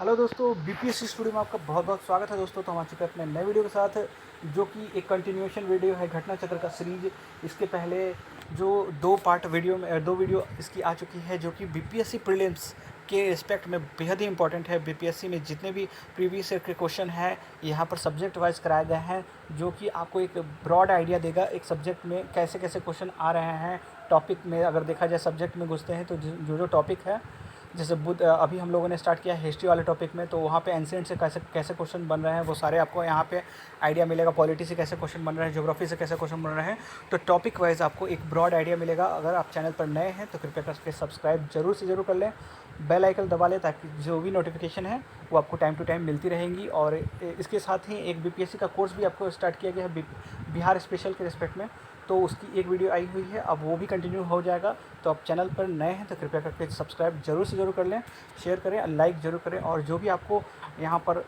Hello दोस्तों, BPSC studio में आपका बहुत बहुत स्वागत है दोस्तों। तो हम आ चुके हैं अपने नए वीडियो के साथ, जो कि एक कंटिन्यूएशन वीडियो है घटना चक्र का सीरीज। इसके पहले जो दो वीडियो इसकी आ चुकी है, जो कि बीपीएससी प्रीलिम्स के रिस्पेक्ट में बेहद ही इंपॉर्टेंट है। बीपीएससी में जितने भी प्रीवियस ईयर के क्वेश्चन हैं यहाँ पर सब्जेक्ट वाइज कराए गए हैं, जो कि आपको एक ब्रॉड आइडिया देगा एक सब्जेक्ट में कैसे कैसे क्वेश्चन आ रहे हैं। टॉपिक में अगर देखा जाए, सब्जेक्ट में घुसते हैं तो जो टॉपिक है, जैसे अभी हम लोगों ने स्टार्ट किया हिस्ट्री वाले टॉपिक में, तो वहाँ पे एंशिएंट से कैसे कैसे क्वेश्चन बन रहे हैं वो सारे आपको यहाँ पे आइडिया मिलेगा। पॉलिटी से कैसे क्वेश्चन बन रहे हैं, ज्योग्राफी से कैसे क्वेश्चन बन रहे हैं, तो टॉपिक वाइज आपको एक ब्रॉड आइडिया मिलेगा। अगर आप चैनल पर नए हैं तो कृपया करके सब्सक्राइब जरूर से जरूर कर लें, बेल आइकन दबा लें, ताकि जो भी नोटिफिकेशन है वो आपको टाइम टू टाइम मिलती रहेंगी। और इसके साथ ही एक बीपीएससी का कोर्स भी आपको स्टार्ट किया गया है बिहार स्पेशल के रिस्पेक्ट में, तो उसकी एक वीडियो आई हुई है, अब वो भी कंटिन्यू हो जाएगा। तो आप चैनल पर नए हैं तो कृपया करके सब्सक्राइब जरूर से जरूर कर लें, शेयर करें, लाइक ज़रूर करें। और जो भी आपको यहाँ पर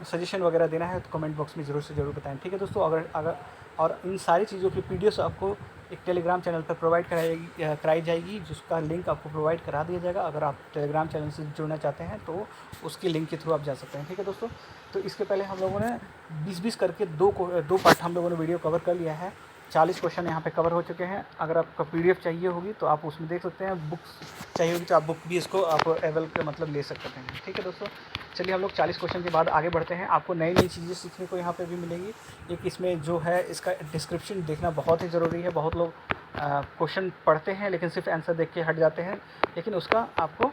सजेशन वगैरह देना है तो कमेंट बॉक्स में ज़रूर से ज़रूर बताएं, ठीक है दोस्तों। अगर अगर और इन सारी चीज़ों की पीडीएफ आपको एक टेलीग्राम चैनल पर प्रोवाइड कराई जाएगी, जिसका लिंक आपको प्रोवाइड करा दिया जाएगा। अगर आप टेलीग्राम चैनल से जुड़ना चाहते हैं तो उसकी लिंक के थ्रू आप जा सकते हैं, ठीक है दोस्तों। तो इसके पहले हम लोगों ने 20-20 करके दो पार्ट हम लोगों ने वीडियो कवर कर लिया है। 40 क्वेश्चन यहाँ पे कवर हो चुके हैं। अगर आपको पीडीएफ चाहिए होगी तो आप उसमें देख सकते हैं, बुक्स चाहिए होगी तो आप बुक भी इसको आप अवेल के मतलब ले सकते हैं, ठीक है दोस्तों। चलिए हम लोग 40 क्वेश्चन के बाद आगे बढ़ते हैं। आपको नई नई चीज़ें सीखने को यहाँ पे भी मिलेंगी। एक इसमें जो है, इसका डिस्क्रिप्शन देखना बहुत ही ज़रूरी है। बहुत लोग क्वेश्चन पढ़ते हैं लेकिन सिर्फ आंसर देख के हट जाते हैं, लेकिन उसका आपको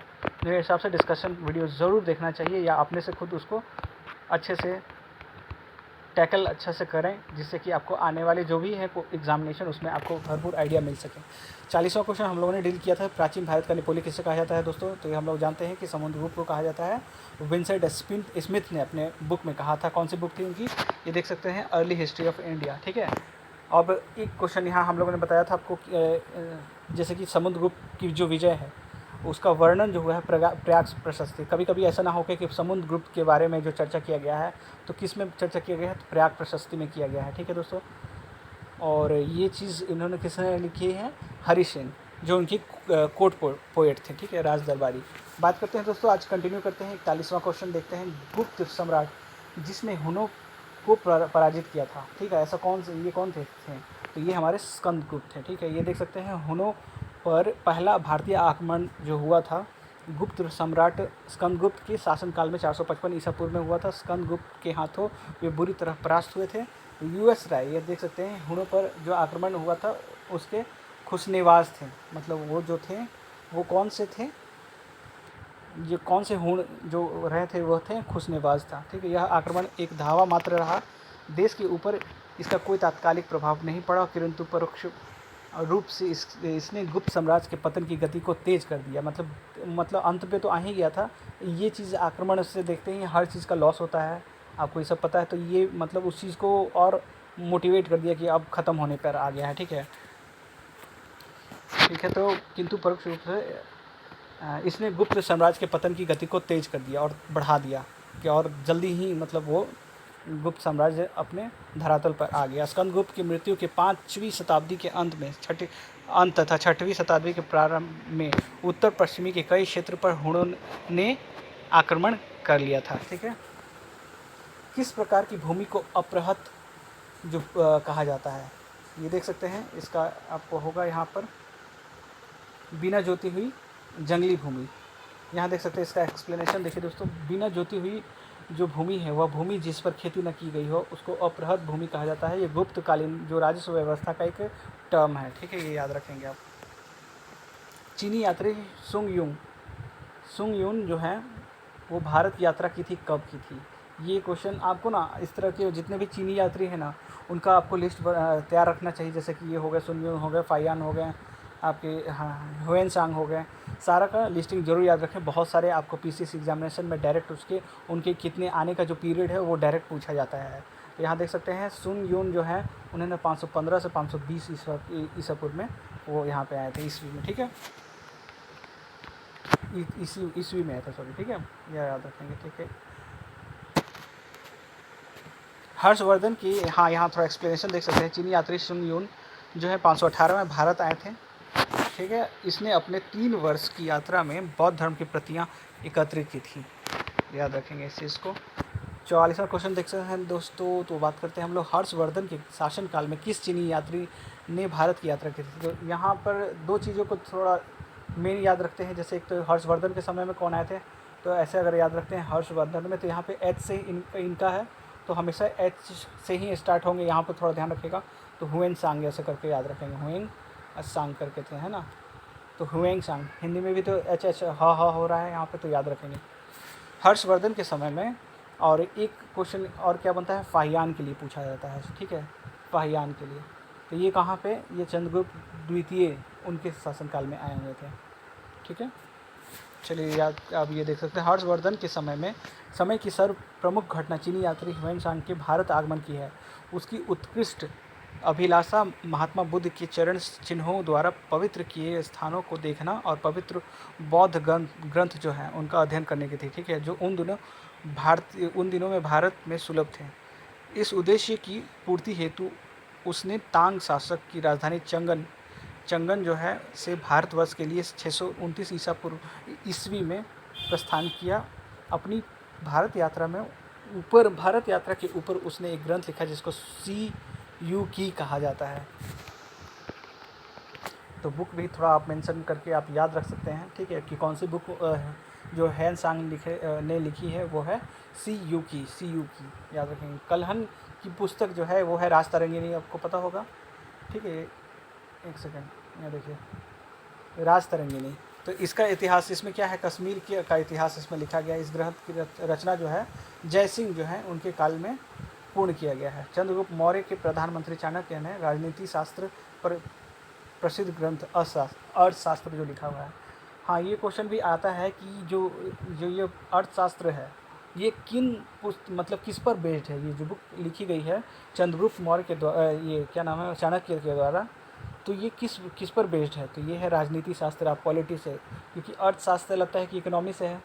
मेरे हिसाब से डिस्कशन वीडियो ज़रूर देखना चाहिए, या अपने से खुद उसको अच्छे से टैकल अच्छा से करें, जिससे कि आपको आने वाले जो भी है एग्जामिनेशन, उसमें आपको भरपूर आइडिया मिल सके। 40वां क्वेश्चन हम लोगों ने डील किया था, प्राचीन भारत का नेपोली किसे कहा जाता है दोस्तों। तो ये हम लोग जानते हैं कि समुद्रगुप्त को कहा जाता है। विंसेंट स्मिथ ने अपने बुक में कहा था। कौन सी बुक थी उनकी, ये देख सकते हैं, अर्ली हिस्ट्री ऑफ इंडिया, ठीक है। अब एक क्वेश्चन यहाँ हम लोगों ने बताया था आपको, जैसे कि समुद्रगुप्त की जो विजय है उसका वर्णन जो हुआ है प्रयाग प्रशस्ति। कभी कभी ऐसा ना हो कि समुद्रगुप्त के बारे में जो चर्चा किया गया है तो किस में चर्चा किया गया है, तो प्रयाग प्रशस्ति में किया गया है, ठीक है दोस्तों। और ये चीज़ इन्होंने किसने लिखी है, हरिसेन, जो उनकी कोर्ट पोएट थे, ठीक है, राज दरबारी। बात करते हैं दोस्तों, आज कंटिन्यू करते हैं। 41वां क्वेश्चन देखते हैं। गुप्त सम्राट जिसने हुनों को पराजित किया था, ठीक है, ऐसा कौन थे? तो ये हमारे स्कंदगुप्त थे, ठीक है। ये देख सकते हैं, हुनों पर पहला भारतीय आक्रमण जो हुआ था गुप्त सम्राट स्कंदगुप्त के शासनकाल में 455 ईसा पूर्व में हुआ था। स्कंदगुप्त के हाथों वे बुरी तरह परास्त हुए थे। यूएस राय, ये देख सकते हैं, हुनों पर जो आक्रमण हुआ था उसके खुशनेवाज थे, मतलब वो जो थे वो कौन से थे, ये कौन से हुण जो रहे थे वो थे खुशनेवाज था, ठीक है। यह आक्रमण एक धावा मात्र रहा, देश के ऊपर इसका कोई तात्कालिक प्रभाव नहीं पड़ा, किंतु परोक्ष रूप से इसने गुप्त साम्राज्य के पतन की गति को तेज कर दिया। मतलब अंत पे तो आ ही गया था। ये चीज़ आक्रमण से देखते ही हर चीज़ का लॉस होता है, आपको ये सब पता है। तो ये मतलब उस चीज़ को और मोटिवेट कर दिया कि अब ख़त्म होने पर आ गया है, ठीक है। तो किंतु परोक्ष रूप से इसने गुप्त साम्राज्य के पतन की गति को तेज कर दिया और बढ़ा दिया कि और जल्दी ही मतलब वो गुप्त साम्राज्य अपने धरातल पर आ गया। स्कंदगुप्त की मृत्यु के 5वीं शताब्दी के अंत तथा 6वीं शताब्दी के प्रारंभ में उत्तर पश्चिमी के कई क्षेत्र पर हुणों ने आक्रमण कर लिया था, ठीक है। किस प्रकार की भूमि को अपृहत जो कहा जाता है, ये देख सकते हैं, इसका आपको होगा यहाँ पर बिना जोती हुई जंगली भूमि। यहाँ देख सकते हैं, इसका एक्सप्लेनेशन देखिए दोस्तों। बिना जोती हुई जो भूमि है वह भूमि जिस पर खेती न की गई हो उसको अपृहत भूमि कहा जाता है। ये गुप्तकालीन जो राजस्व व्यवस्था का एक टर्म है, ठीक है, ये याद रखेंगे आप। चीनी यात्री सुंग यून जो है वो भारत यात्रा की थी, कब की थी? ये क्वेश्चन आपको ना, इस तरह के जितने भी चीनी यात्री हैं ना, उनका आपको लिस्ट तैयार रखना चाहिए। जैसे कि ये हो गए, सुंग यून हो गए, फाइयान हो गए, आपके ह्वेन सांग हो गए, सारा का लिस्टिंग जरूर याद रखें। बहुत सारे आपको पीसीएस एग्जामिनेशन में डायरेक्ट उनके कितने आने का जो पीरियड है वो डायरेक्ट पूछा जाता है। तो यहाँ देख सकते हैं, सुन यून जो है उन्होंने 515 से 520 ईसा पूर्व में वो यहाँ पे आए थे, ईस्वी में, ठीक है, ईस्वी में आया था, सॉरी, ठीक है, यह याद रखेंगे, ठीक है। हर्षवर्धन की, हाँ, यहाँ थोड़ा एक्सप्लेनेशन देख सकते हैं। चीनी यात्री सुन यून जो है 518 में भारत आए थे, ठीक है। इसने अपने 3 वर्ष की यात्रा में बौद्ध धर्म की प्रतियां एकत्रित की थी। याद रखेंगे इस चीज़ को। 44वां क्वेश्चन देखते हैं दोस्तों। तो बात करते हैं हम लोग हर्षवर्धन के शासनकाल में किस चीनी यात्री ने भारत की यात्रा की थी। तो यहाँ पर दो चीज़ों को थोड़ा मेन याद रखते हैं। जैसे एक तो हर्षवर्धन के समय में कौन आए थे, तो ऐसे अगर याद रखते हैं हर्षवर्धन में, तो यहाँ पे एच से इनका है, तो हमेशा एच से ही स्टार्ट होंगे, यहाँ पर थोड़ा ध्यान रखिएगा। तो हुएन सांग ऐसे करके याद रखेंगे, हुएन सांग करके थे, है ना। तो हुएंग सांग, हिंदी में भी तो एच एच हा हो रहा है यहाँ पे, तो याद रखेंगे हर्षवर्धन के समय में। और एक क्वेश्चन और क्या बनता है, फाहियान के लिए पूछा जाता है, ठीक है, फाहियान के लिए। तो ये कहाँ पे, ये चंद्रगुप्त द्वितीय उनके शासनकाल में आए हुए थे, ठीक है। चलिए याद, अब ये देख सकते हैं हर्षवर्धन के समय की सर्व प्रमुख घटना चीनी यात्री ह्वेनसांग के भारत आगमन की है। उसकी उत्कृष्ट अभिलाषा महात्मा बुद्ध के चरण चिन्हों द्वारा पवित्र किए स्थानों को देखना और पवित्र बौद्ध ग्रंथ जो हैं उनका अध्ययन करने की थी, ठीक है, जो उन दिनों में भारत में सुलभ थे। इस उद्देश्य की पूर्ति हेतु उसने तांग शासक की राजधानी चंगन जो है से भारतवर्ष के लिए 629 ईसा पूर्व ईस्वी में प्रस्थान किया। अपनी भारत यात्रा के ऊपर उसने एक ग्रंथ लिखा जिसको सी यू की कहा जाता है। तो बुक भी थोड़ा आप मेंशन करके आप याद रख सकते हैं, ठीक है, कि कौन सी बुक जो ह्वेनसांग ने लिखी है वो है सी यू की याद रखेंगे। कल्हन की पुस्तक जो है वो है राजतरंगिणी, आपको पता होगा, ठीक है। एक सेकेंड, यहाँ देखिए राजतरंगिणी। तो इसका इतिहास इसमें क्या है, कश्मीर का इतिहास इसमें लिखा गया है। इस ग्रंथ की रचना जो है जयसिंह जो है उनके काल में पूर्ण किया गया है। चंद्रगुप्त मौर्य के प्रधानमंत्री चाणक्य ने राजनीति शास्त्र पर प्रसिद्ध ग्रंथ अर्थशास्त्र जो लिखा हुआ है। हाँ, ये क्वेश्चन भी आता है कि जो ये अर्थशास्त्र है ये मतलब किस पर बेस्ड है। ये जो बुक लिखी गई है चंद्रगुप्त मौर्य के द्वारा, ये क्या नाम है, चाणक्य के द्वारा, तो ये किस पर बेस्ड है, तो ये है राजनीति शास्त्र, आप पॉलिटी से, क्योंकि अर्थशास्त्र लगता है कि इकोनॉमी से है,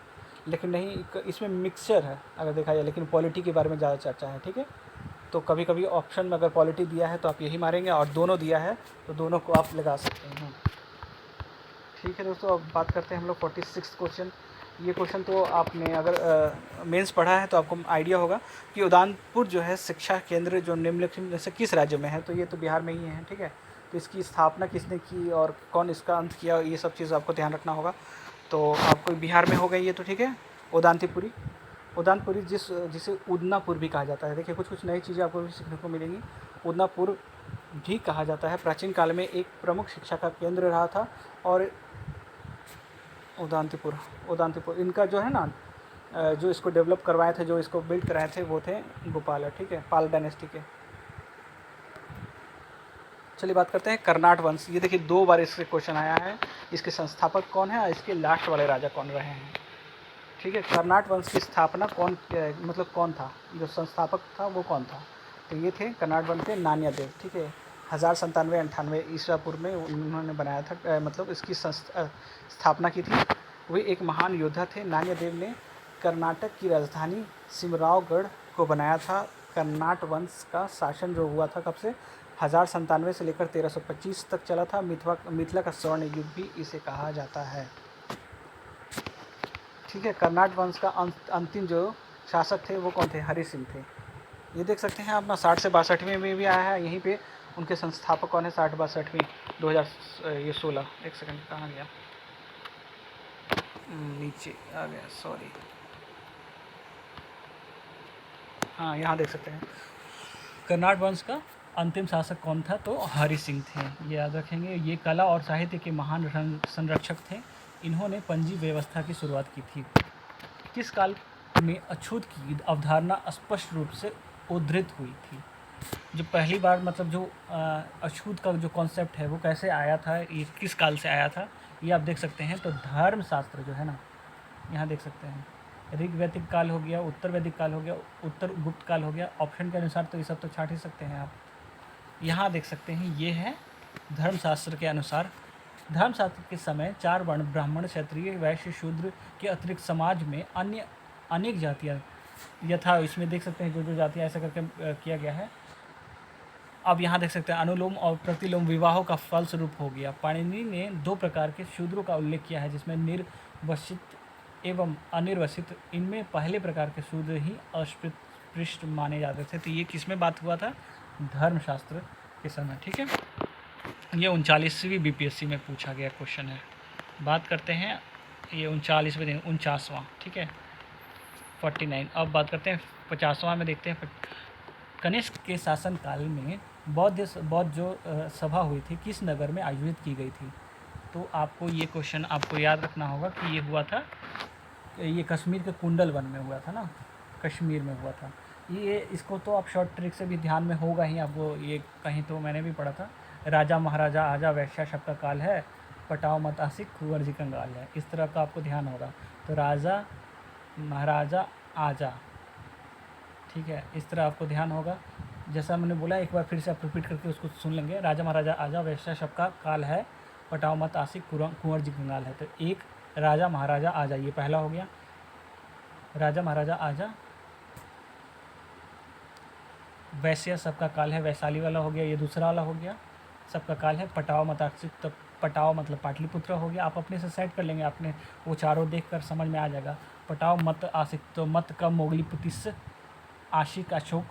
लेकिन नहीं, इसमें मिक्सचर है अगर देखा जाए, लेकिन पॉलिटी के बारे में ज़्यादा चर्चा है, ठीक है। तो कभी कभी ऑप्शन में अगर पॉलिटी दिया है तो आप यही मारेंगे, और दोनों दिया है तो दोनों को आप लगा सकते हैं, ठीक है दोस्तों। अब बात करते हैं हम लोग 46 क्वेश्चन। ये क्वेश्चन तो आपने अगर मेंस पढ़ा है तो आपको आइडिया होगा कि उदयपुर जो है शिक्षा केंद्र जो निम्नलिखित में से किस राज्य में है, तो ये तो बिहार में ही है, ठीक है। तो इसकी स्थापना किसने की और कौन इसका अंत किया, ये सब चीज़ आपको ध्यान रखना होगा। तो आपको बिहार में हो गई ये, तो ठीक है। उदयपुरी जिसे उदनापुर भी कहा जाता है। देखिए कुछ नई चीज़ें आपको भी सीखने को मिलेंगी। उदनापुर भी कहा जाता है, प्राचीन काल में एक प्रमुख शिक्षा का केंद्र रहा था। और उदयपुर इनका जो है ना, जो इसको डेवलप करवाए थे, जो इसको बिल्ड कराए थे, वो थे गोपाल, ठीक है, पाल डायनेस्टी के। चलिए बात करते हैं कर्नाट वंश। ये देखिए 2 बार इससे क्वेश्चन आया है, इसके संस्थापक कौन है और इसके लास्ट वाले राजा कौन रहे हैं, ठीक है। कर्नाट वंश की स्थापना कौन था, जो संस्थापक था वो कौन था, तो ये थे कर्नाट वंश के नान्यादेव, ठीक है। 1097-98 ईसा पूर्व में उन्होंने बनाया था, मतलब इसकी स्थापना की थी। वे एक महान योद्धा थे। नान्यादेव ने कर्नाटक की राजधानी सिमरावगढ़ को बनाया था। कर्नाट वंश का शासन जो हुआ था कब से, 1097 से लेकर 1325 तक चला था। मिथिला का स्वर्ण युग भी इसे कहा जाता है, ठीक है। कर्नाट वंश का अंतिम जो शासक थे वो कौन थे, हरि सिंह थे। ये देख सकते हैं अपना 60 से 62वें में भी आया है, यहीं पे उनके संस्थापक कौन है, 60-62वीं 2016। एक सेकंड, कहाँ गया, नीचे आ गया, सॉरी। हाँ, यहाँ देख सकते हैं कर्नाट वंश का अंतिम शासक कौन था, तो हरि सिंह थे, ये याद रखेंगे। ये कला और साहित्य के महान संरक्षक थे। इन्होंने पंजी व्यवस्था की शुरुआत की थी। किस काल में अछूत की अवधारणा स्पष्ट रूप से उद्धृत हुई थी। जो पहली बार मतलब जो अछूत का जो कॉन्सेप्ट है वो कैसे आया था, ये किस काल से आया था, ये आप देख सकते हैं। तो धर्मशास्त्र जो है ना, यहाँ देख सकते हैं, ऋग वैदिक काल हो गया, उत्तर वैदिक काल हो गया, उत्तर गुप्त काल हो गया। ऑप्शन के अनुसार तो ये सब तो छाट ही सकते हैं आप। यहाँ देख सकते हैं, ये है धर्मशास्त्र के अनुसार। धर्मशास्त्र के समय 4 वर्ण ब्राह्मण, क्षत्रिय, वैश्य, शूद्र के अतिरिक्त समाज में अन्य अनेक जातियाँ यथा, इसमें देख सकते हैं जो जातियाँ ऐसा करके किया गया है। अब यहाँ देख सकते हैं अनुलोम और प्रतिलोम विवाहों का फलस्वरूप हो गया। पाणिनि ने 2 प्रकार के शूद्रों का उल्लेख किया है, जिसमें निर्वसित एवं अनिर्वसित, इनमें पहले प्रकार के शूद्र ही अस्पृश्ट माने जाते थे। तो ये किसमें बात हुआ था? धर्मशास्त्र के समय, ठीक है। ये 39वीं बीपीएससी में पूछा गया क्वेश्चन है। बात करते हैं ये 39वें दिन, 49वां, ठीक है, 49। अब बात करते हैं 50वां में, देखते हैं कनिष्क के शासनकाल में बौद्ध जो सभा हुई थी किस नगर में आयोजित की गई थी? तो आपको ये क्वेश्चन आपको याद रखना होगा कि ये हुआ था, ये कश्मीर के कुंडल वन में हुआ था ना, कश्मीर में हुआ था ये। इसको तो आप शॉर्ट ट्रिक से भी ध्यान में होगा ही आपको, ये कहीं तो मैंने भी पढ़ा था, राजा महाराजा आजा वैश्या शब का काल है, पटाओ मत आशिक कुंवर जी कंगाल है, इस तरह का आपको ध्यान होगा। तो राजा महाराजा आजा, ठीक है, इस तरह आपको ध्यान होगा। जैसा मैंने बोला, एक बार फिर से आप रिपीट करके उसको सुन लेंगे। राजा महाराजा आजा वैश्या शब का काल है, पटाओ मत आशिक कुंवर जी कंगाल है। तो एक राजा महाराजा आजा, ये पहला हो गया, राजा महाराजा आजा। वैश्य सबका काल है, वैशाली वाला हो गया, ये दूसरा वाला हो गया। सबका काल है, पटाओ मत आशिक, तो पटाओ मतलब पाटलिपुत्र हो गया। आप अपने से सेट कर लेंगे, आपने वो चारों देख कर समझ में आ जाएगा। पटाओ मत आशिक, तो मत का मोगलीपुतिस, आशिक अशोक,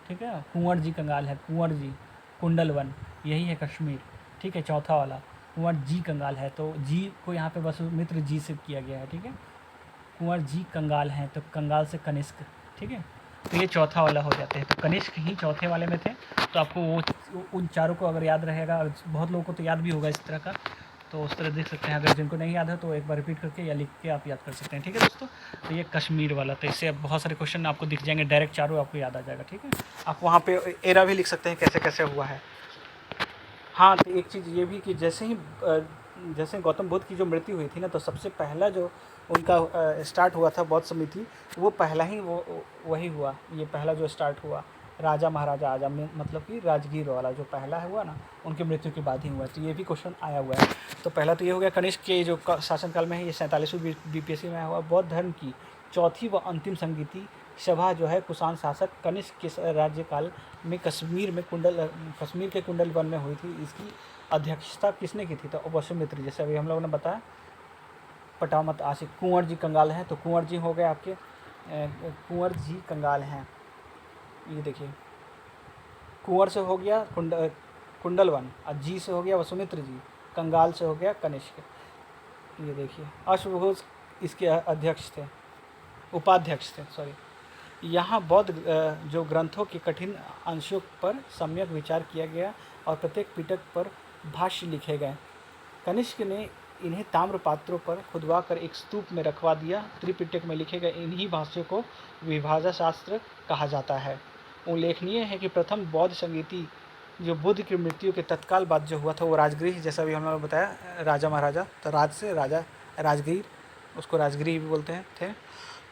ठीक है। कुंवर जी कंगाल है, कुंवर जी, कुंडल वन, यही है कश्मीर, ठीक है। चौथा वाला कुंवर जी कंगाल है, तो जी को यहाँ पे वसुमित्र जी से किया गया है, ठीक है। कुंवर जी कंगाल हैं, तो कंगाल से कनिष्क, ठीक है। तो ये चौथा वाला हो जाते हैं, तो कनिष्क ही चौथे वाले में थे। तो आपको वो उन चारों को अगर याद रहेगा, बहुत लोगों को तो याद भी होगा इस तरह का, तो उस तरह देख सकते हैं। अगर जिनको नहीं याद है तो एक बार रिपीट करके या लिख के आप याद कर सकते हैं, ठीक है दोस्तों। तो ये कश्मीर वाला, तो इससे बहुत सारे क्वेश्चन आपको दिख जाएंगे, डायरेक्ट चारों आपको याद आ जाएगा, ठीक है। आप वहाँ पे एरा भी लिख सकते हैं कैसे कैसे हुआ है। हाँ, तो एक चीज़ ये भी कि जैसे गौतम बुद्ध की जो मृत्यु हुई थी ना, तो सबसे पहला जो उनका स्टार्ट हुआ था बौद्ध समिति, वो पहला ही वही हुआ, ये पहला जो स्टार्ट हुआ राजा महाराजा आजा, मतलब कि राजगीर वाला जो पहला हुआ ना, उनकी मृत्यु के बाद ही हुआ। तो ये भी क्वेश्चन आया हुआ है। तो पहला तो ये हो गया कनिष्क के जो शासनकाल में है, ये 47वीं बीपीएससी में हुआ। बौद्ध धर्म की चौथी व अंतिम संगीति सभा जो है कुषाण शासक कनिष्क के राज्यकाल में कश्मीर के कुंडल वन में हुई थी। इसकी अध्यक्षता किसने की थी? तो वसुमित्र, जैसे अभी हम लोगों ने बताया। पटाओ मत आशिक, कुंवर जी कंगाल हैं, तो कुंवर जी हो गए आपके, कुंवर जी कंगाल हैं, ये देखिए, कुंवर से हो गया कुंडल वन, और जी से हो गया वसुमित्र जी, कंगाल से हो गया कनिष्क। ये देखिए, अश्वघोष इसके अध्यक्ष थे, उपाध्यक्ष थे, सॉरी। यहाँ बौद्ध जो ग्रंथों के कठिन अंशों पर सम्यक विचार किया गया और प्रत्येक पिटक पर भाष्य लिखे गए। कनिष्क ने इन्हें ताम्र पात्रों पर खुदवा कर एक स्तूप में रखवा दिया। त्रिपिटक में लिखे गए इन्हीं भाष्यों को विभाषा शास्त्र कहा जाता है। उल्लेखनीय है कि प्रथम बौद्ध संगीति जो बुद्ध की मृत्यु के तत्काल बाद जो हुआ था, वो राजगृह, जैसा भी हम लोगों ने बताया, राजा महाराजा, तो राज से राजा, राजगीर, उसको राजगृह भी बोलते हैं थे,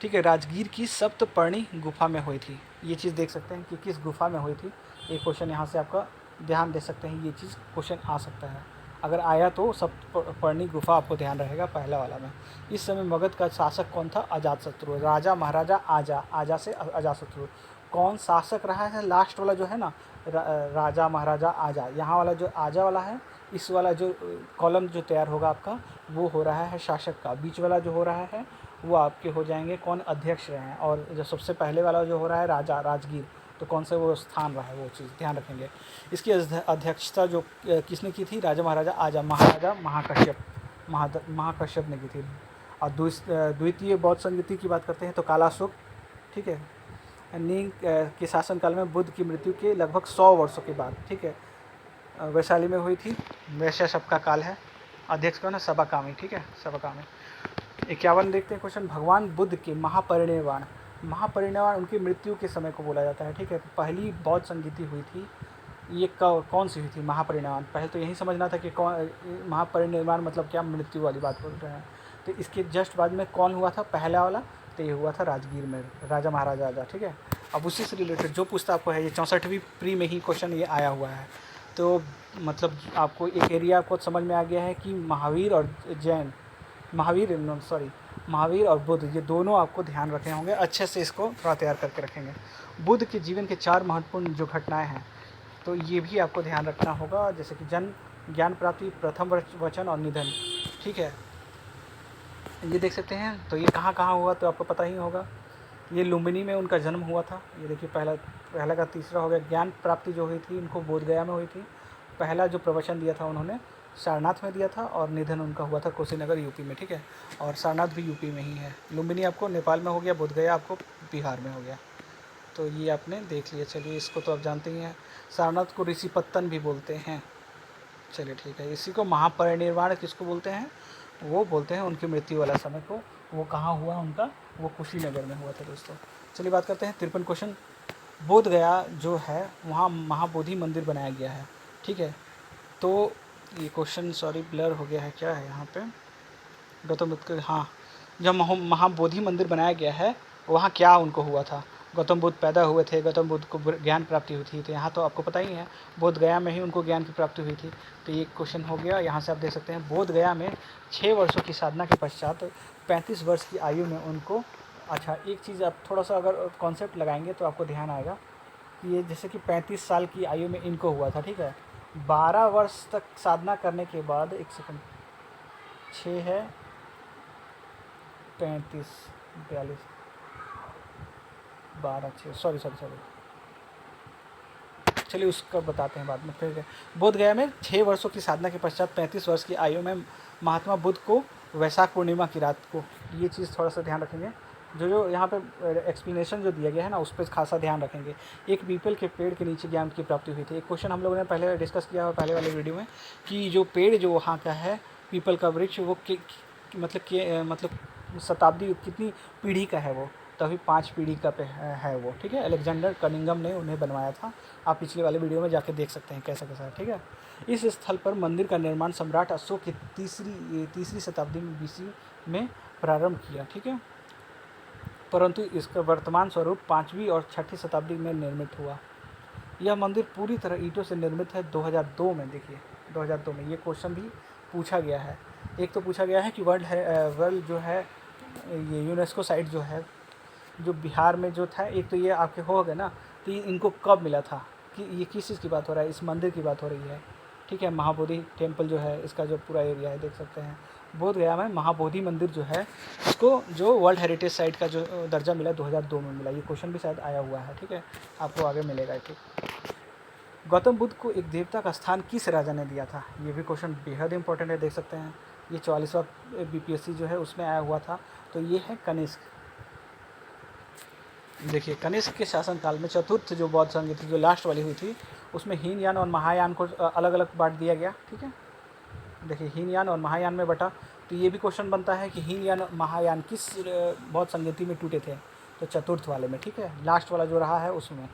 ठीक है। राजगीर की सप्तपर्णी गुफा में हुई थी। ये चीज़ देख सकते हैं कि किस गुफा में हुई थी। एक क्वेश्चन यहाँ से आपका ध्यान दे सकते हैं, ये चीज़ क्वेश्चन आ सकता है। अगर आया तो सप्तपर्णी गुफा आपको ध्यान रहेगा पहला वाला में। इस समय मगध का शासक कौन था? अजातशत्रु, राजा महाराजा आजा, आजा से अजातशत्रु। कौन शासक रहा है? लास्ट वाला जो है ना, राजा महाराजा आजा, यहाँ वाला जो आजा वाला है, इस वाला जो कॉलम जो तैयार होगा आपका, वो हो रहा है शासक का। बीच वाला जो हो रहा है वो आपके हो जाएंगे कौन? अध्यक्ष रहे हैं। और जो सबसे पहले वाला जो हो रहा है राजा, राजगीर, तो कौन सा वो स्थान रहा है, वो चीज़ ध्यान रखेंगे। इसकी अध्यक्षता जो किसने की थी? राजा महाराजा आजा, महाराजा महाकश्यप ने की थी। और द्वितीय बौद्ध संगीति की बात करते हैं तो कालाशोक, ठीक है, नींग के शासनकाल में बुद्ध की मृत्यु के लगभग 100 वर्षों के बाद, ठीक है, वैशाली में हुई थी। वैश्य शब का काल है, अध्यक्ष कौन है? सबकामी, ठीक है, सबकामी। 51 देखते हैं क्वेश्चन, भगवान बुद्ध के महापरिनिर्वाण उनकी मृत्यु के समय को बोला जाता है, ठीक है। तो पहली बौद्ध संगीति हुई थी, ये कौन सी हुई थी? महापरिनिर्वाण। पहले तो यही समझना था कि कौन महापरिनिर्वाण मतलब क्या, मृत्यु वाली बात बोल रहे हैं। तो इसके जस्ट बाद में कौन हुआ था पहला वाला? तो ये हुआ था राजगीर में, राजा महाराजा आजा, ठीक है। अब उसी से रिलेटेड जो पूछता आपको है, ये 64वीं प्री में ही क्वेश्चन ये आया हुआ है। तो मतलब आपको एक एरिया आपको समझ में आ गया है कि महावीर और बुद्ध, ये दोनों आपको ध्यान रखे होंगे, अच्छे से इसको थोड़ा तैयार करके रखेंगे। बुद्ध के जीवन के 4 महत्वपूर्ण जो घटनाएं हैं, तो ये भी आपको ध्यान रखना होगा, जैसे कि जन्म, ज्ञान प्राप्ति, प्रथम वचन और निधन, ठीक है। ये देख सकते हैं। तो ये कहाँ कहाँ हुआ तो आपको पता ही होगा। ये लुम्बिनी में उनका जन्म हुआ था। ये देखिए पहला का तीसरा हो गया। ज्ञान प्राप्ति जो हुई थी इनको बोध गया में हुई थी। पहला जो प्रवचन दिया था उन्होंने सारनाथ में दिया था और निधन उनका हुआ था कुशीनगर यूपी में, ठीक है। और सारनाथ भी यूपी में ही है। लुम्बिनी आपको नेपाल में हो गया, बोध गया आपको बिहार में हो गया। तो ये आपने देख लिया। चलिए इसको तो आप जानते ही हैं। सारनाथ को ऋषिपत्तन भी बोलते हैं। चलिए ठीक है। इसी को महापरिनिर्वाण किसको बोलते हैं? वो बोलते हैं उनकी मृत्यु वाला समय को। वो कहाँ हुआ उनका? वो कुशीनगर में हुआ था दोस्तों। चलिए बात करते हैं 53 क्वेश्चन। बोध गया जो है वहाँ महाबोधि मंदिर बनाया गया है, ठीक है। तो ये क्वेश्चन सॉरी ब्लर हो गया है, क्या है यहाँ पे? गौतम बुद्ध के, हाँ, जब महाबोधि मंदिर बनाया गया है वहाँ क्या उनको हुआ था? गौतम बुद्ध पैदा हुए थे, गौतम बुद्ध को ज्ञान प्राप्ति हुई थी। तो यहाँ तो आपको पता ही है बोध गया में ही उनको ज्ञान की प्राप्ति हुई थी। तो ये क्वेश्चन हो गया। यहाँ से आप देख सकते हैं बोध गया में 6 वर्षों की साधना के पश्चात 35 वर्ष की आयु में उनको, अच्छा एक चीज़ आप थोड़ा सा अगर कॉन्सेप्ट लगाएंगे तो आपको ध्यान आएगा कि ये जैसे कि 35 साल की आयु में इनको हुआ था, ठीक है। 12 वर्ष तक साधना करने के बाद, एक सेकंड, 6 है 35 42 12 6 सॉरी, चलिए उसका बताते हैं बाद में। फिर बोध गया में 6 वर्षों की साधना के पश्चात 35 वर्ष की आयु में महात्मा बुद्ध को वैशाख पूर्णिमा की रात को, ये चीज़ थोड़ा सा ध्यान रखेंगे। जो यहाँ पे एक्सप्लेनेशन जो दिया गया है ना उस पर खासा ध्यान रखेंगे। एक पीपल के पेड़ के नीचे ज्ञान की प्राप्ति हुई थी। एक क्वेश्चन हम लोगों ने पहले डिस्कस किया पहले वाले वीडियो में कि जो पेड़ जो वहाँ का है पीपल का वृक्ष, वो मतलब शताब्दी कितनी पीढ़ी का है वो? तो अभी 5 पीढ़ी का पे है वो, ठीक है। अलेक्जेंडर कनिंगम ने उन्हें बनवाया था। आप पिछले वाले वीडियो में जाके देख सकते हैं कैसा कैसा है, ठीक है। इस स्थल पर मंदिर का निर्माण सम्राट अशोक की तीसरी शताब्दी में BC में प्रारंभ किया, ठीक है। परंतु इसका वर्तमान स्वरूप 5वीं और 6ठी शताब्दी में निर्मित हुआ। यह मंदिर पूरी तरह ईंटों से निर्मित है। 2002 में, देखिए 2002 में ये क्वेश्चन भी पूछा गया है। एक तो पूछा गया है कि वर्ल्ड जो है ये यूनेस्को साइट जो है जो बिहार में जो था, एक तो ये आपके हो गए ना, तो इनको कब मिला था, कि ये किस चीज़ की बात हो रहा है? इस मंदिर की बात हो रही है, ठीक है। महाबोधि टेम्पल जो है इसका जो पूरा एरिया है देख सकते हैं। बोध गया में महाबोधि मंदिर जो है इसको जो वर्ल्ड हेरिटेज साइट का जो दर्जा मिला 2002 में मिला। ये क्वेश्चन भी शायद आया हुआ है, ठीक है, आपको आगे मिलेगा। ठीक, गौतम बुद्ध को एक देवता का स्थान किस राजा ने दिया था? ये भी क्वेश्चन बेहद इंपॉर्टेंट है, देख सकते हैं। ये 44वां BPSC जो है उसमें आया हुआ था। तो ये है कनिष्क। देखिए कनिष्क के शासनकाल में चतुर्थ जो बौद्ध संघ थी जो लास्ट वाली हुई थी उसमें हीनयान और महायान को अलग अलग बांट दिया गया, ठीक है। देखिए हीनयान और महायान में बटा। तो ये भी क्वेश्चन बनता है कि हीनयान और महायान किस बौद्ध संगति में टूटे थे? तो चतुर्थ वाले में, ठीक है। लास्ट वाला जो रहा है उसमें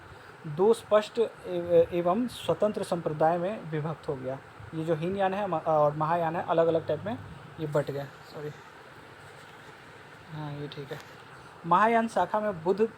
2 स्पष्ट एवं स्वतंत्र संप्रदाय में विभक्त हो गया। ये जो हीनयान है और महायान है अलग अलग टाइप में ये बट गए, सॉरी, हाँ ये ठीक है। महायान शाखा में बुद्ध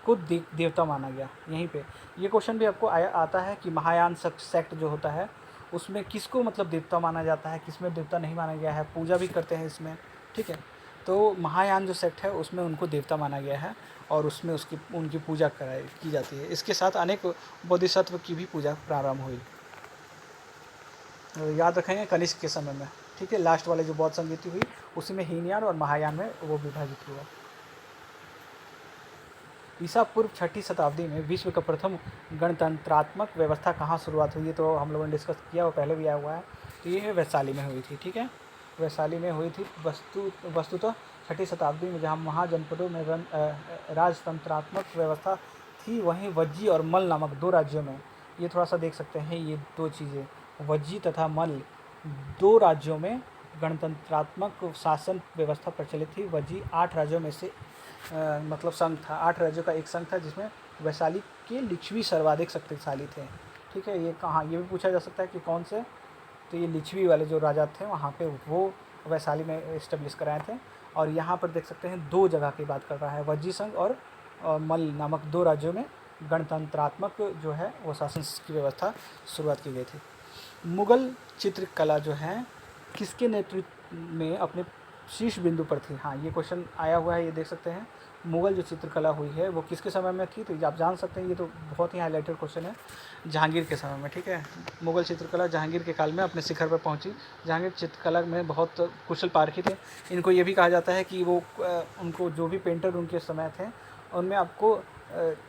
को देवता माना गया। यहीं पे ये क्वेश्चन भी आपको आता है कि महायान सेक्ट जो होता है उसमें किसको मतलब देवता माना जाता है, किसमें देवता नहीं माना गया है, पूजा भी करते हैं इसमें, ठीक है। तो महायान जो सेक्ट है उसमें उनको देवता माना गया है और उसमें उनकी पूजा की जाती है। इसके साथ अनेक बोधिसत्व की भी पूजा प्रारंभ हुई। याद रखेंगे कनिष्क के समय में, ठीक है। लास्ट वाले जो बौद्ध संगति हुई उसी में हीनयान और महायान में वो विभाजित हुआ। ईसा पूर्व 6ठी शताब्दी में विश्व का प्रथम गणतंत्रात्मक व्यवस्था कहाँ शुरुआत हुई है? तो हम लोगों ने डिस्कस किया, वो पहले भी आया हुआ है। तो ये वैशाली में हुई थी, ठीक है। वैशाली में हुई थी वस्तुतः 6ठी शताब्दी में जहाँ महाजनपदों में राजतंत्रात्मक व्यवस्था थी, वहीं वज्जी और मल नामक 2 राज्यों में, ये थोड़ा सा देख सकते हैं ये 2 चीज़ें, वज्जी तथा मल 2 राज्यों में गणतंत्रात्मक शासन व्यवस्था प्रचलित थी। वज्जी 8 राज्यों में से मतलब संघ था, 8 राज्यों का एक संघ था जिसमें वैशाली के लिच्छवी सर्वाधिक शक्तिशाली थे, ठीक है। ये कहाँ, ये भी पूछा जा सकता है कि कौन से? तो ये लिच्छवी वाले जो राजा थे वहाँ पे वो वैशाली में इस्टेब्लिश कराए थे। और यहाँ पर देख सकते हैं 2 जगह की बात कर रहा है, वज्जी संघ और मल नामक 2 राज्यों में गणतंत्रात्मक जो है वो शासन की व्यवस्था शुरुआत की गई थी। मुगल चित्रकला जो है किसके नेतृत्व में अपने शीर्ष बिंदु पर थी? हाँ ये क्वेश्चन आया हुआ है, ये देख सकते हैं। मुग़ल जो चित्रकला हुई है वो किसके समय में थी, तो ये आप जान सकते हैं, ये तो बहुत ही हाईलाइटेड क्वेश्चन है। जहांगीर के समय में, ठीक है। मुग़ल चित्रकला जहांगीर के काल में अपने शिखर पर पहुंची। जहांगीर चित्रकला में बहुत कुशल पारखी थे। इनको ये भी कहा जाता है कि वो उनको जो भी पेंटर उनके समय थे उनमें आपको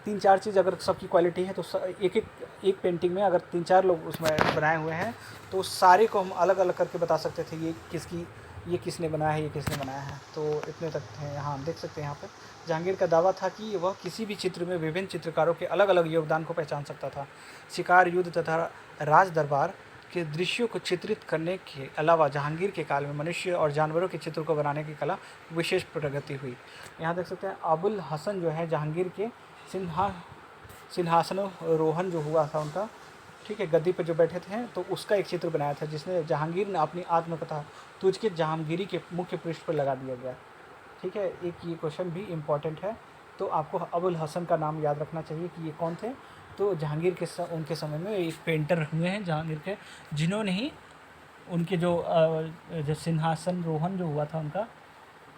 3-4 चीज़ अगर सबकी क्वालिटी है तो एक पेंटिंग में अगर 3-4 लोग उसमें बनाए हुए हैं तो सारे को हम अलग अलग करके बता सकते थे ये किसने बनाया है, ये किसने बनाया है। तो इतने तक थे। यहाँ देख सकते हैं यहाँ पर जहांगीर का दावा था कि वह किसी भी चित्र में विभिन्न चित्रकारों के अलग अलग योगदान को पहचान सकता था। शिकार, युद्ध तथा राज दरबार के दृश्यों को चित्रित करने के अलावा जहांगीर के काल में मनुष्य और जानवरों के चित्र को बनाने की कला विशेष प्रगति हुई। यहाँ देख सकते हैं अबुल हसन जो है जहांगीर के सिंहासन रोहन जो हुआ था उनका, ठीक है, गद्दी पर जो बैठे थे, तो उसका एक चित्र बनाया था जिसने जहांगीर ने अपनी आत्मकथा तुझके जहांगीरी के मुख्य पृष्ठ पर लगा दिया गया। ठीक है, एक ये क्वेश्चन भी इम्पॉर्टेंट है। तो आपको अबुल हसन का नाम याद रखना चाहिए कि ये कौन थे। तो जहांगीर के उनके समय में एक पेंटर हुए हैं जहांगीर के, जिन्होंने ही उनके जो सिंहासन रोहन जो हुआ था उनका,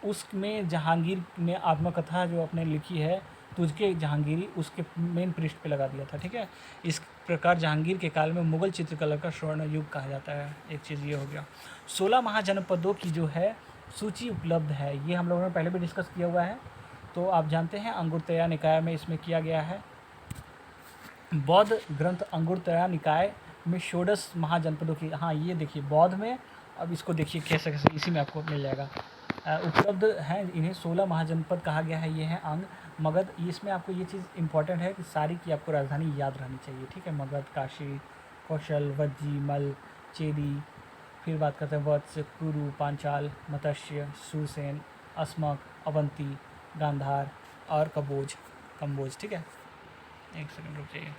उसमें जहांगीर ने आत्मकथा जो अपने लिखी है तुझके जहांगीरी, उसके मेन पृष्ठ पे लगा दिया था। ठीक है, इस प्रकार जहांगीर के काल में मुग़ल चित्रकला का स्वर्ण युग कहा जाता है। एक चीज़ ये हो गया। 16 महाजनपदों की जो है सूची उपलब्ध है, ये हम लोगों ने पहले भी डिस्कस किया हुआ है। तो आप जानते हैं अंगुरतया निकाय में इसमें किया गया है। बौद्ध ग्रंथ अंगुरतया निकाय में षोडश महाजनपदों की, हाँ ये देखिए बौद्ध में, अब इसको देखिए कैसे कैसे इसी में आपको मिल जाएगा, उपलब्ध हैं। इन्हें 16 महाजनपद कहा गया है। ये हैं अंग, मगध। इसमें आपको ये चीज़ इंपॉर्टेंट है कि सारी की आपको राजधानी याद रहनी चाहिए। ठीक है, मगध, काशी, कौशल, वज्जी, मल, चेदी, फिर बात करते हैं वत्स, कुरु, पांचाल, मत्स्य, सुरसेन, अस्मक, अवंती, गांधार और कम्बोज। ठीक है, एक सेकंड रुक जाइए।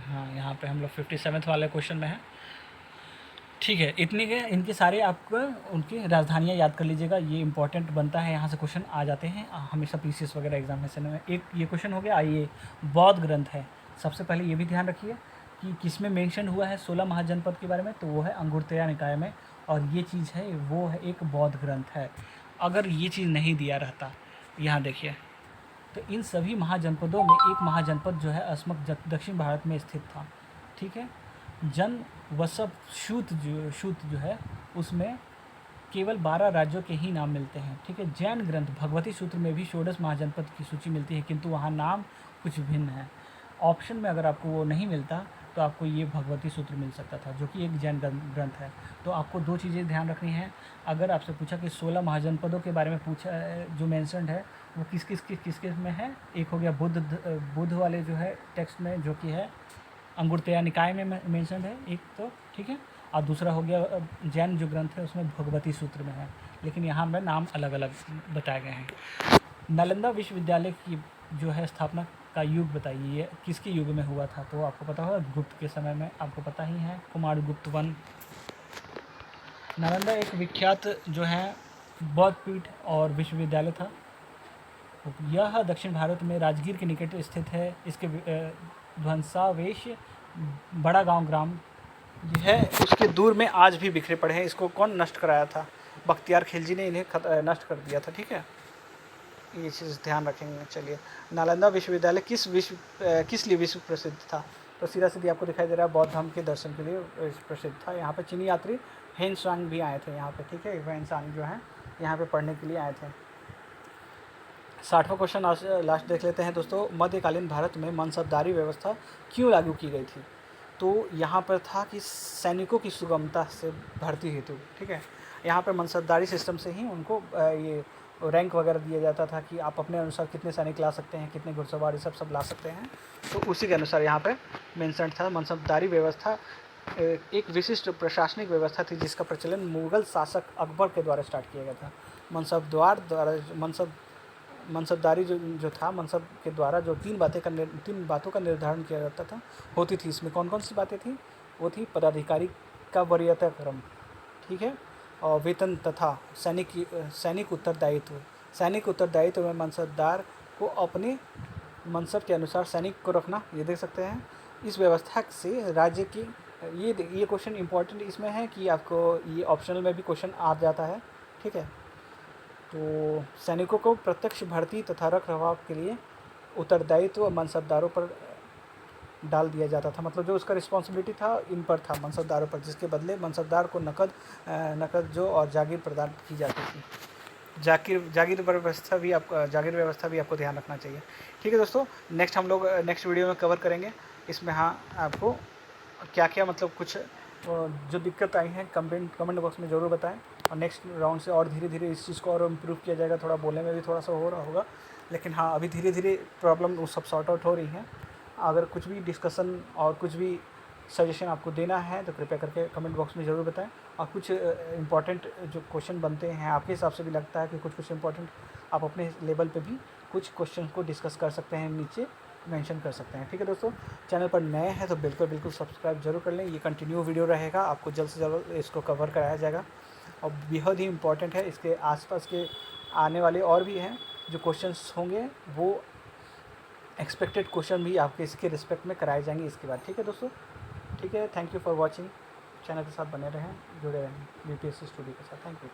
हाँ, यहाँ पे हम लोग 57 वाले क्वेश्चन में हैं। ठीक है, इतने के इनके सारे आपको उनकी राजधानियाँ याद कर लीजिएगा, ये इंपॉर्टेंट बनता है। यहाँ से क्वेश्चन आ जाते हैं हमेशा पीसीएस वगैरह एग्जामिनेशन में। एक ये क्वेश्चन हो गया। आइए, बौद्ध ग्रंथ है, सबसे पहले ये भी ध्यान रखिए कि किस में मेंशन हुआ है 16 महाजनपद के बारे में, तो वो है अंगुरतया निकाय में। और ये चीज़ है वो है एक बौद्ध ग्रंथ है। अगर ये चीज़ नहीं दिया रहता, यहाँ देखिए, तो इन सभी महाजनपदों में एक महाजनपद जो है अस्मक दक्षिण भारत में स्थित था। ठीक है, जन वसप सूत जो है उसमें केवल 12 राज्यों के ही नाम मिलते हैं। ठीक है, जैन ग्रंथ भगवती सूत्र में भी षोडश महाजनपद की सूची मिलती है, किंतु वहाँ नाम कुछ भिन्न है। ऑप्शन में अगर आपको वो नहीं मिलता तो आपको ये भगवती सूत्र मिल सकता था, जो कि एक जैन ग्रंथ है। तो आपको दो चीज़ें ध्यान रखनी है। अगर आपसे पूछा कि 16 महाजनपदों के बारे में पूछा जो मेंशन्ड है वो किस में है, एक हो गया बुद्ध वाले जो है टेक्स्ट में, जो कि है अंगुरतया निकाय में मेंशन्ड है एक तो। ठीक है, और दूसरा हो गया जैन जो ग्रंथ है उसमें भगवती सूत्र में है, लेकिन यहाँ में नाम अलग अलग बताए गए हैं। नालंदा विश्वविद्यालय की जो है स्थापना का युग बताइए, ये किसके युग में हुआ था, तो आपको पता होगा गुप्त के समय में, आपको पता ही है, कुमारगुप्त वन। नालंदा एक विख्यात जो है बौद्ध पीठ और विश्वविद्यालय था। यह दक्षिण भारत में राजगीर के निकट स्थित है। इसके ध्वंसावेश बड़ा गांव ग्राम है उसके दूर में आज भी बिखरे पड़े हैं। इसको कौन नष्ट कराया था? बख्तियार खिलजी ने इन्हें नष्ट कर दिया था। ठीक है, ये चीज़ ध्यान रखेंगे। चलिए, नालंदा विश्वविद्यालय किस लिए विश्व प्रसिद्ध था? तो सीधा सीधी आपको दिखाई दे रहा है बौद्ध धर्म के दर्शन के लिए प्रसिद्ध था। यहाँ पे चीनी यात्री हेनसांग भी आए थे यहाँ पे। ठीक है, हेनसांग जो है यहाँ पे पढ़ने के लिए आए थे। 60वां क्वेश्चन लास्ट देख लेते हैं दोस्तों। मध्यकालीन भारत में मनसबदारी व्यवस्था क्यों लागू की गई थी? तो यहाँ पर था कि सैनिकों की सुगमता से भर्ती हेतु। ठीक है, यहाँ पर मनसबदारी सिस्टम से ही उनको ये रैंक वगैरह दिया जाता था कि आप अपने अनुसार कितने सैनिक ला सकते हैं, कितने घुड़सवार सब ला सकते हैं। तो उसी के अनुसार यहाँ पे मेंशन था। मनसबदारी व्यवस्था एक विशिष्ट प्रशासनिक व्यवस्था थी जिसका प्रचलन मुग़ल शासक अकबर के द्वारा स्टार्ट किया गया था। मनसबदारी जो था, मनसब के द्वारा जो तीन बातों का निर्धारण किया जाता था होती थी। इसमें कौन कौन सी बातें थी? वो थी पदाधिकारी का वरीयता क्रम, ठीक है, और वेतन तथा सैनिक उत्तरदायित्व। सैनिक उत्तरदायित्व में मनसबदार को अपने मनसब के अनुसार सैनिक को रखना, ये देख सकते हैं। इस व्यवस्था से ये क्वेश्चन इंपॉर्टेंट इसमें है कि आपको ये ऑप्शनल में भी क्वेश्चन आ जाता है, ठीक है। तो सैनिकों को प्रत्यक्ष भर्ती तथा रखरखाव के लिए उत्तरदायित्व मनसबदारों पर डाल दिया जाता था, मतलब जो उसका रिस्पॉन्सिबिलिटी था इन पर था, मनसबदारों पर, जिसके बदले मनसबदार को नकद जो और जागीर प्रदान की जाती थी। जागीर व्यवस्था भी आपको ध्यान रखना चाहिए, ठीक है दोस्तों। नेक्स्ट हम लोग नेक्स्ट वीडियो में कवर करेंगे इसमें, हाँ, आपको क्या क्या मतलब कुछ जो दिक्कत आई हैं कमेंट बॉक्स में ज़रूर बताएं, और नेक्स्ट राउंड से और धीरे धीरे इस चीज़ को और इम्प्रूव किया जाएगा। थोड़ा बोलने में भी थोड़ा सा हो रहा होगा, लेकिन हाँ, अभी धीरे धीरे प्रॉब्लम वो सब सॉर्ट आउट हो रही हैं। अगर कुछ भी डिस्कशन और कुछ भी सजेशन आपको देना है तो कृपया करके कमेंट बॉक्स में ज़रूर बताएं। और कुछ इम्पॉर्टेंट जो क्वेश्चन बनते हैं, आपके हिसाब से भी लगता है कि कुछ इम्पॉर्टेंट, आप अपने लेवल पे भी कुछ क्वेश्चन को डिस्कस कर सकते हैं, नीचे मेंशन कर सकते हैं, ठीक है दोस्तों। चैनल पर नए हैं तो बिल्कुल सब्सक्राइब जरूर कर लें। ये कंटिन्यू वीडियो रहेगा, आपको जल्द से जल्द इसको कवर कराया जाएगा, और बेहद ही इम्पॉर्टेंट है। इसके आसपास के आने वाले और भी हैं जो क्वेश्चंस होंगे, वो एक्सपेक्टेड क्वेश्चन भी आपके इसके रिस्पेक्ट में कराए जाएंगे इसके बाद, ठीक है दोस्तों। ठीक है, thank you for watching. Channel के साथ बने रहें, जुड़े रहें BPSC स्टूडियो के साथ। Thank you.